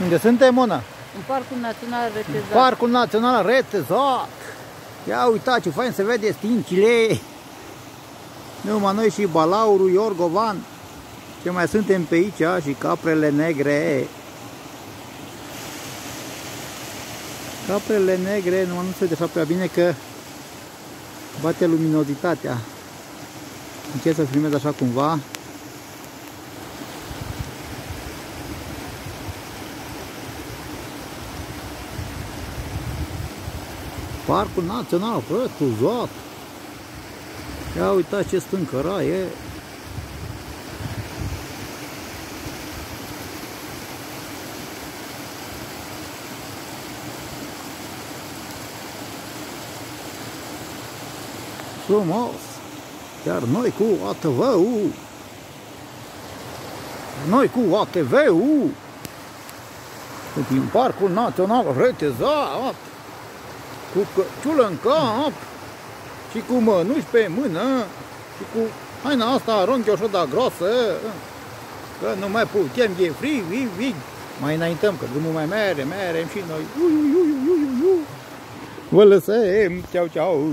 Unde suntem, Mona? În Parcul Național Retezat. Parcul Național Retezat. Ia uitați ce fain se vede stincile. Numai noi și balaurul Iorgovan. Ce mai suntem pe aici și caprele negre. Caprele negre, numai nu se vede așa prea bine că bate luminozitatea. Încerc să filmez așa cumva. Parcul Național Retezat. Ia uitați ce stâncăra e. Frumos. Iar noi cu ATV-ul. Noi cu ATV-ul. Din Parcul Național Retezat. Cu căciulă în cap. Și cu mănuși pe mână. Și cu haina asta ronchioșoda grosă. Că nu mai putem, e frig. Mai înaintăm, că drumul mai merem și noi. Vă lăsăm. Ceau.